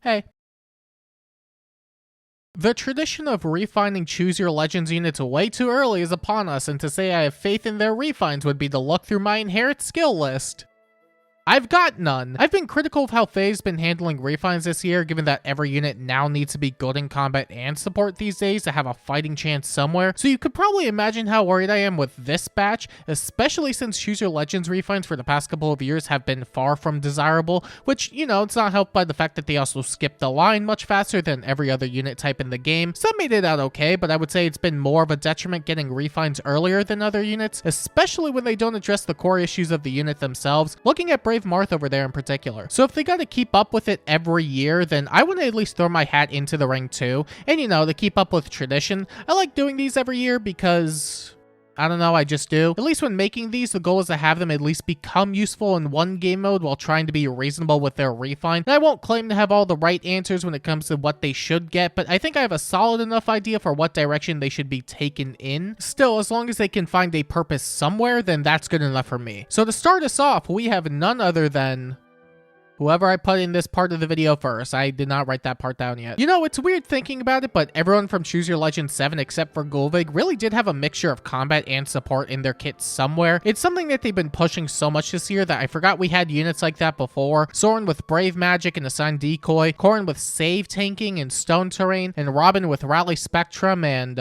Hey. The tradition of refining Choose Your Legends units way too early is upon us, and to say I have faith in their refines would be to look through my inherit skill list. I've got none. I've been critical of how Faye's been handling refines this year, given that every unit now needs to be good in combat and support these days to have a fighting chance somewhere, so you could probably imagine how worried I am with this batch, especially since Choose Your Legends refines for the past couple of years have been far from desirable, which, you know, it's not helped by the fact that they also skipped the line much faster than every other unit type in the game. Some made it out okay, but I would say it's been more of a detriment getting refines earlier than other units, especially when they don't address the core issues of the unit themselves, looking at Brave Marth over there in particular. So if they gotta keep up with it every year, then I want to at least throw my hat into the ring too. And you know, to keep up with tradition, I like doing these every year because I don't know, I just do. At least when making these, the goal is to have them at least become useful in one game mode while trying to be reasonable with their refine. And I won't claim to have all the right answers when it comes to what they should get, but I think I have a solid enough idea for what direction they should be taken in. Still, as long as they can find a purpose somewhere, then that's good enough for me. So to start us off, we have none other than whoever I put in this part of the video first. I did not write that part down yet. You know, it's weird thinking about it, but everyone from Choose Your Legend 7 except for Gullveig really did have a mixture of combat and support in their kit somewhere. It's something that they've been pushing so much this year that I forgot we had units like that before. Soren with Brave Magic and Assigned Decoy, Corrin with Save Tanking and Stone Terrain, and Robin with Rally Spectrum and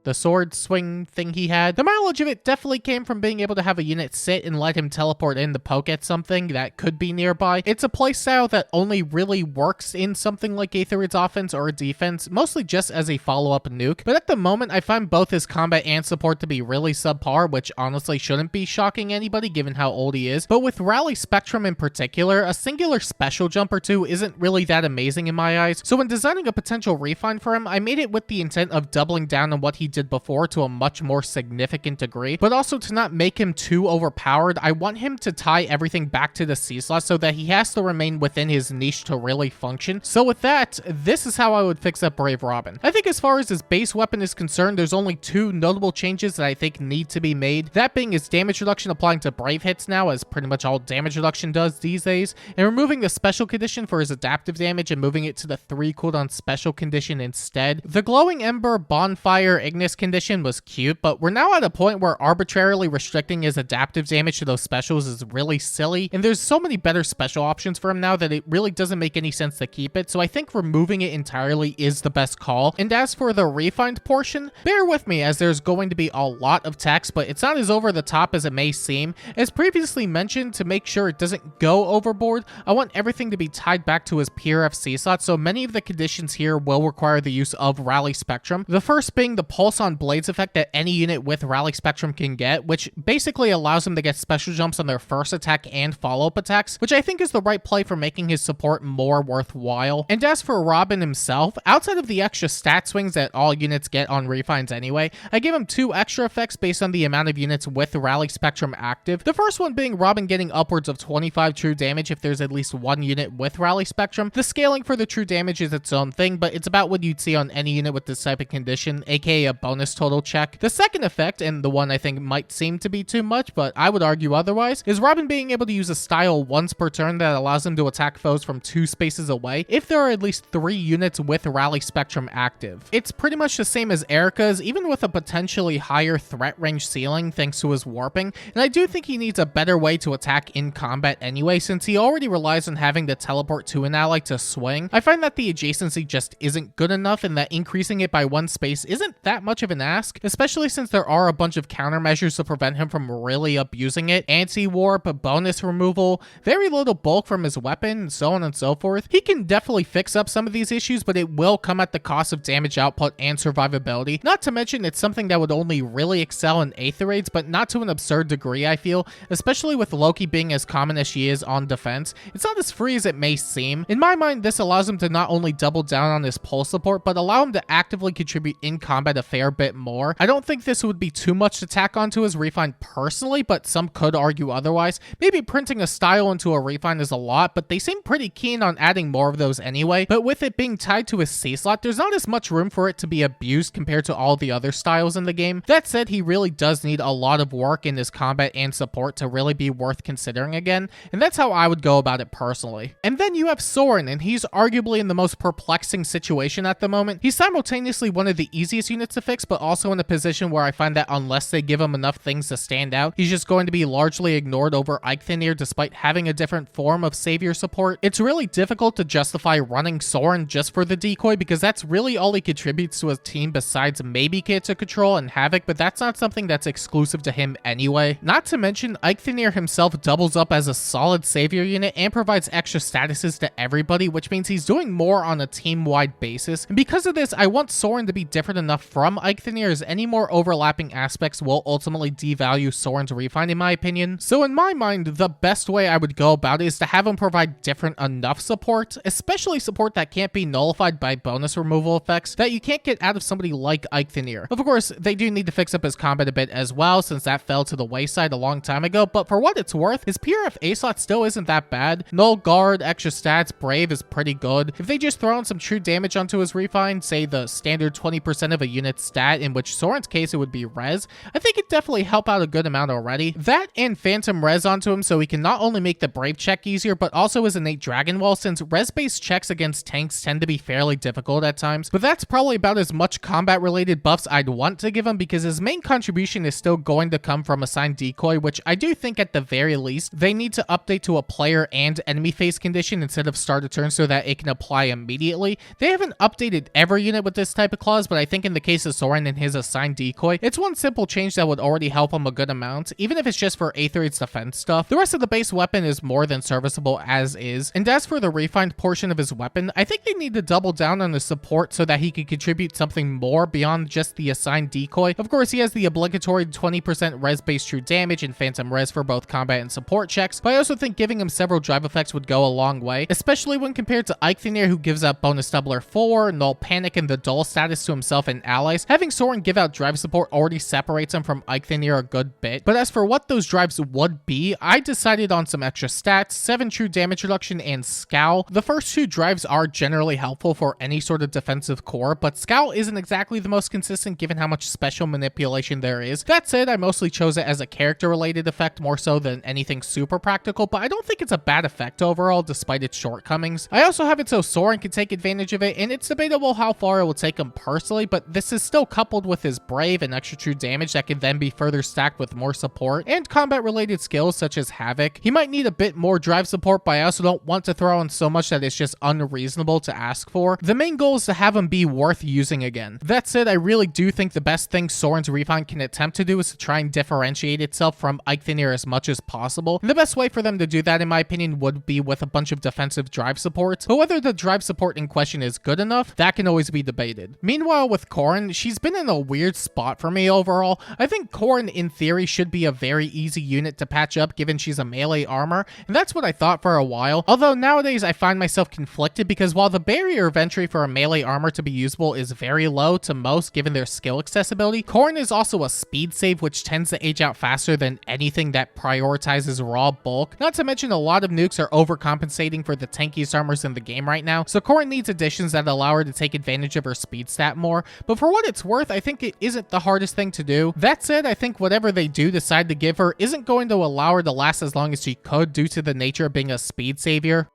the sword swing thing he had. The mileage of it definitely came from being able to have a unit sit and let him teleport in to poke at something that could be nearby. It's a playstyle that only really works in something like Aether's offense or defense, mostly just as a follow-up nuke. But at the moment, I find both his combat and support to be really subpar, which honestly shouldn't be shocking anybody given how old he is. But with Rally Spectrum in particular, a singular special jump or two isn't really that amazing in my eyes. So when designing a potential refine for him, I made it with the intent of doubling down on what he did before to a much more significant degree, but also to not make him too overpowered. I want him to tie everything back to the C slot so that he has to remain within his niche to really function. So with that, this is how I would fix up Brave Robin. I think as far as his base weapon is concerned, there's only two notable changes that I think need to be made. That being his damage reduction applying to Brave hits now, as pretty much all damage reduction does these days, and removing the special condition for his adaptive damage and moving it to the 3 cooldown special condition instead. The Glowing Ember, Bonfire, Ignis condition was cute, but we're now at a point where arbitrarily restricting his adaptive damage to those specials is really silly, and there's so many better special options for him now that it really doesn't make any sense to keep it, so I think removing it entirely is the best call. And as for the refined portion, bear with me as there's going to be a lot of text, but it's not as over the top as it may seem. As previously mentioned, to make sure it doesn't go overboard, I want everything to be tied back to his pure FC slot, so many of the conditions here will require the use of Rally Spectrum. The first being the Pulse on Blades effect that any unit with Rally Spectrum can get, which basically allows them to get special jumps on their first attack and follow-up attacks, which I think is the right play for making his support more worthwhile. And as for Robin himself, outside of the extra stat swings that all units get on refines anyway, I give him 2 extra effects based on the amount of units with Rally Spectrum active. The first one being Robin getting upwards of 25 true damage if there's at least 1 unit with Rally Spectrum. The scaling for the true damage is its own thing, but it's about what you'd see on any unit with this type of condition, aka a bonus total check. The second effect, and the one I think might seem to be too much, but I would argue otherwise, is Robin being able to use a style once per turn that allows him to attack foes from 2 spaces away if there are at least 3 units with Rally Spectrum active. It's pretty much the same as Erica's, even with a potentially higher threat range ceiling thanks to his warping, and I do think he needs a better way to attack in combat anyway, since he already relies on having to teleport to an ally to swing. I find that the adjacency just isn't good enough, and that increasing it by 1 space isn't that much of an ask, especially since there are a bunch of countermeasures to prevent him from really abusing it. Anti-warp, bonus removal, very little bulk from his weapon, and so on and so forth. He can definitely fix up some of these issues, but it will come at the cost of damage output and survivability. Not to mention, it's something that would only really excel in Aether raids, but not to an absurd degree, I feel, especially with Loki being as common as she is on defense. It's not as free as it may seem. In my mind, this allows him to not only double down on his pulse support, but allow him to actively contribute in combat fair bit more. I don't think this would be too much to tack onto his refine personally, but some could argue otherwise. Maybe printing a style into a refine is a lot, but they seem pretty keen on adding more of those anyway. But with it being tied to his C slot, there's not as much room for it to be abused compared to all the other styles in the game. That said, he really does need a lot of work in his combat and support to really be worth considering again, and that's how I would go about it personally. And then you have Soren, and he's arguably in the most perplexing situation at the moment. He's simultaneously one of the easiest units to fix, but also in a position where I find that unless they give him enough things to stand out, he's just going to be largely ignored over Eikthenir despite having a different form of savior support. It's really difficult to justify running Soren just for the decoy because that's really all he contributes to a team besides maybe Chaos Control and Havoc, but that's not something that's exclusive to him anyway. Not to mention, Eikthenir himself doubles up as a solid savior unit and provides extra statuses to everybody, which means he's doing more on a team-wide basis. And because of this, I want Soren to be different enough from Eikthenir, as any more overlapping aspects will ultimately devalue Soren's refine in my opinion. So in my mind, the best way I would go about it is to have him provide different enough support, especially support that can't be nullified by bonus removal effects that you can't get out of somebody like Eikthenir. Of course, they do need to fix up his combat a bit as well, since that fell to the wayside a long time ago, but for what it's worth, his PRF A slot still isn't that bad. Null Guard, extra stats, Brave is pretty good. If they just throw in some true damage onto his refine, say the standard 20% of a unit's stat, in which Soren's case it would be res, I think it definitely help out a good amount already. That and Phantom Res onto him so he can not only make the Brave check easier, but also his innate Dragon Wall, since res-based checks against tanks tend to be fairly difficult at times. But that's probably about as much combat-related buffs I'd want to give him, because his main contribution is still going to come from assigned decoy, which I do think at the very least they need to update to a player and enemy phase condition instead of start of turn so that it can apply immediately. They haven't updated every unit with this type of clause, but I think in the case of Soren and his assigned decoy, it's one simple change that would already help him a good amount, even if it's just for Aetherite's defense stuff. The rest of the base weapon is more than serviceable as is, and as for the refined portion of his weapon, I think they need to double down on the support so that he can contribute something more beyond just the assigned decoy. Of course, he has the obligatory 20% res-based true damage and phantom res for both combat and support checks, but I also think giving him several drive effects would go a long way, especially when compared to Eikthenir, who gives out bonus doubler 4, null panic, and the dull status to himself and allies. Having Soren give out drive support already separates him from Eikthenir a good bit, but as for what those drives would be, I decided on some extra stats, 7 true damage reduction, and Scowl. The first two drives are generally helpful for any sort of defensive core, but Scowl isn't exactly the most consistent given how much special manipulation there is. That said, I mostly chose it as a character-related effect more so than anything super practical, but I don't think it's a bad effect overall despite its shortcomings. I also have it so Soren can take advantage of it, and it's debatable how far it will take him personally, but this is still coupled with his Brave and extra true damage that can then be further stacked with more support and combat-related skills such as Havoc. He might need a bit more drive support, but I also don't want to throw in so much that it's just unreasonable to ask for. The main goal is to have him be worth using again. That said, I really do think the best thing Soren's refine can attempt to do is to try and differentiate itself from Eikthenir as much as possible. And the best way for them to do that, in my opinion, would be with a bunch of defensive drive support. But whether the drive support in question is good enough, that can always be debated. Meanwhile, with Corrin, she's been in a weird spot for me overall. I think Corrin, in theory, should be a very easy unit to patch up given she's a melee armor, and that's what I thought for a while. Although nowadays I find myself conflicted because while the barrier of entry for a melee armor to be usable is very low to most given their skill accessibility, Corrin is also a speed save which tends to age out faster than anything that prioritizes raw bulk. Not to mention a lot of nukes are overcompensating for the tankiest armors in the game right now, so Corrin needs additions that allow her to take advantage of her speed stat more, but for what it's worth, I think it isn't the hardest thing to do. That said, I think whatever they do decide to give her isn't going to allow her to last as long as she could due to the nature of being a speed savior.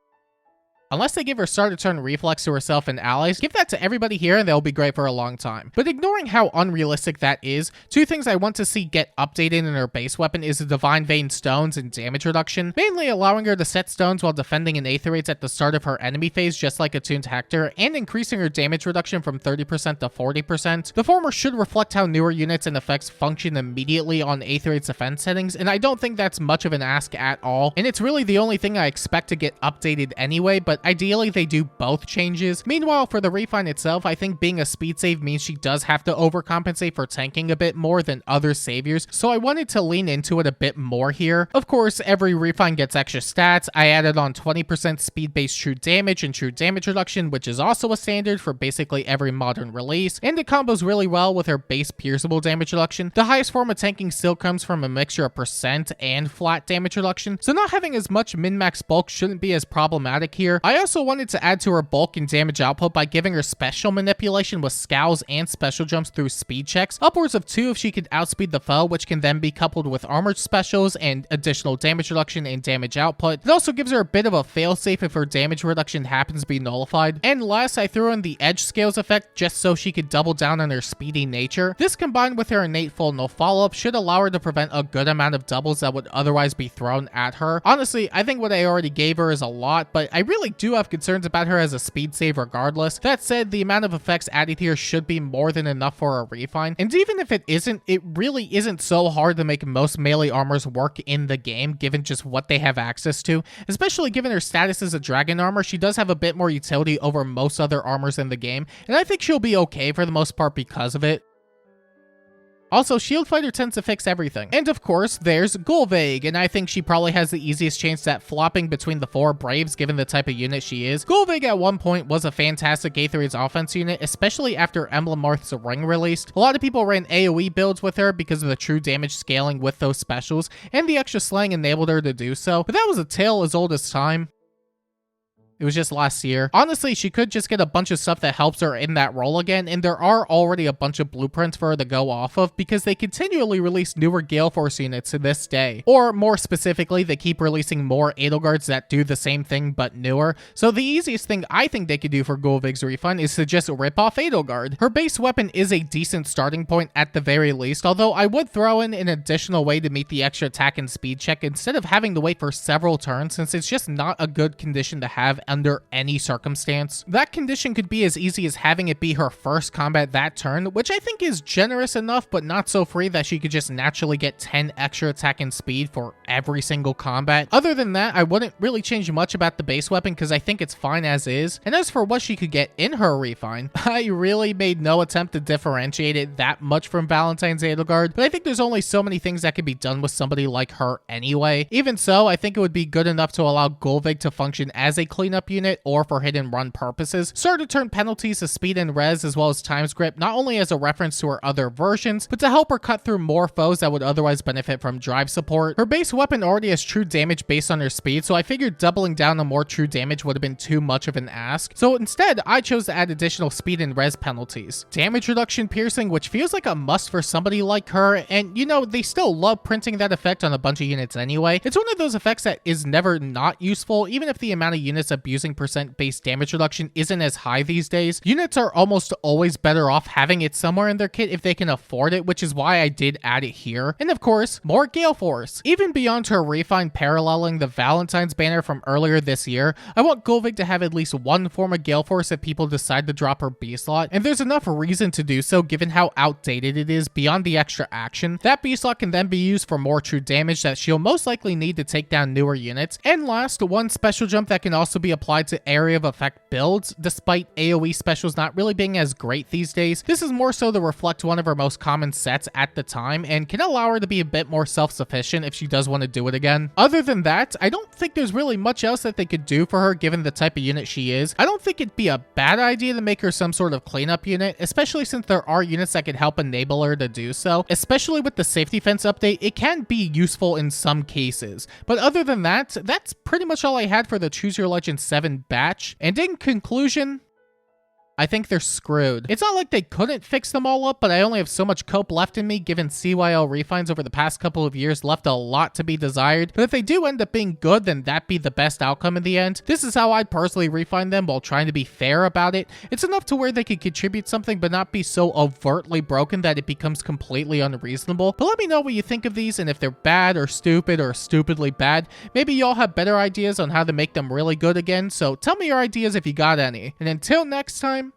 Unless they give her start to turn reflex to herself and allies, give that to everybody here and they'll be great for a long time. But ignoring how unrealistic that is, two things I want to see get updated in her base weapon is the Divine Vein stones and damage reduction, mainly allowing her to set stones while defending an Aetherites at the start of her enemy phase just like Attuned Hector, and increasing her damage reduction from 30% to 40%. The former should reflect how newer units and effects function immediately on Aetherites defense settings, and I don't think that's much of an ask at all, and it's really the only thing I expect to get updated anyway, but but ideally they do both changes. Meanwhile, for the refine itself, I think being a speed save means she does have to overcompensate for tanking a bit more than other saviors, so I wanted to lean into it a bit more here. Of course, every refine gets extra stats. I added on 20% speed-based true damage and true damage reduction, which is also a standard for basically every modern release, and it combos really well with her base pierceable damage reduction. The highest form of tanking still comes from a mixture of percent and flat damage reduction, so not having as much min-max bulk shouldn't be as problematic here. I also wanted to add to her bulk and damage output by giving her special manipulation with scowls and special jumps through speed checks, upwards of 2 if she could outspeed the foe, which can then be coupled with armored specials and additional damage reduction and damage output. It also gives her a bit of a failsafe if her damage reduction happens to be nullified. And last, I threw in the edge scales effect just so she could double down on her speedy nature. This combined with her innate full no follow-up should allow her to prevent a good amount of doubles that would otherwise be thrown at her. Honestly, I think what I already gave her is a lot, but I really do have concerns about her as a speed save regardless. That said, the amount of effects added here should be more than enough for a refine, and even if it isn't, it really isn't so hard to make most melee armors work in the game given just what they have access to. Especially given her status as a dragon armor, she does have a bit more utility over most other armors in the game, and I think she'll be okay for the most part because of it. Also, Shield Fighter tends to fix everything. And of course, there's Gullveig, and I think she probably has the easiest chance at flopping between the 4 Braves given the type of unit she is. Gullveig at one point was a fantastic A3's offense unit, especially after Emblem Marth's Ring released. A lot of people ran AoE builds with her because of the true damage scaling with those specials, and the extra slaying enabled her to do so, but that was a tale as old as time. It was just last year. Honestly, she could just get a bunch of stuff that helps her in that role again, and there are already a bunch of blueprints for her to go off of because they continually release newer Gale Force units to this day. Or more specifically, they keep releasing more Edelgards that do the same thing but newer. So the easiest thing I think they could do for Gullveig's refund is to just rip off Edelgard. Her base weapon is a decent starting point at the very least, although I would throw in an additional way to meet the extra attack and speed check instead of having to wait for several turns, since it's just not a good condition to have under any circumstance. That condition could be as easy as having it be her first combat that turn, which I think is generous enough but not so free that she could just naturally get 10 extra attack and speed for every single combat. Other than that, I wouldn't really change much about the base weapon because I think it's fine as is. And as for what she could get in her refine, I really made no attempt to differentiate it that much from Valentine's Edelgard, but I think there's only so many things that could be done with somebody like her anyway. Even so, I think it would be good enough to allow Gullveig to function as a cleanup unit or for hit and run purposes. Start to turn penalties to speed and res as well as times grip, not only as a reference to her other versions, but to help her cut through more foes that would otherwise benefit from drive support. Her base weapon already has true damage based on her speed, so I figured doubling down on more true damage would have been too much of an ask. So instead, I chose to add additional speed and res penalties. Damage reduction piercing, which feels like a must for somebody like her, and you know, they still love printing that effect on a bunch of units anyway. It's one of those effects that is never not useful, even if the amount of units abusing percent base damage reduction isn't as high these days. Units are almost always better off having it somewhere in their kit if they can afford it, which is why I did add it here. And of course, more Gale Force. Even beyond her refine paralleling the Valentine's banner from earlier this year, I want Gullveig to have at least one form of Gale Force if people decide to drop her B slot, and there's enough reason to do so given how outdated it is beyond the extra action. That B slot can then be used for more true damage that she'll most likely need to take down newer units. And last, one special jump that can also be applied to area of effect builds, despite AoE specials not really being as great these days. This is more so to reflect one of her most common sets at the time and can allow her to be a bit more self-sufficient if she does want to do it again. Other than that, I don't think there's really much else that they could do for her given the type of unit she is. I don't think it'd be a bad idea to make her some sort of cleanup unit, especially since there are units that could help enable her to do so. Especially with the safety fence update, it can be useful in some cases. But other than that, that's pretty much all I had for the Choose Your Legend 7 batch. And in conclusion, I think they're screwed. It's not like they couldn't fix them all up, but I only have so much cope left in me given CYL refines over the past couple of years left a lot to be desired. But if they do end up being good, then that'd be the best outcome in the end. This is how I'd personally refine them while trying to be fair about it. It's enough to where they could contribute something but not be so overtly broken that it becomes completely unreasonable. But let me know what you think of these, and if they're bad or stupidly bad. Maybe y'all have better ideas on how to make them really good again, so tell me your ideas if you got any. And until next time,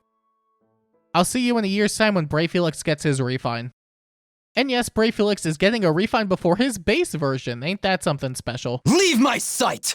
I'll see you in a year's time when Brave Felix gets his refine. And yes, Brave Felix is getting a refine before his base version. Ain't that something special? Leave my sight!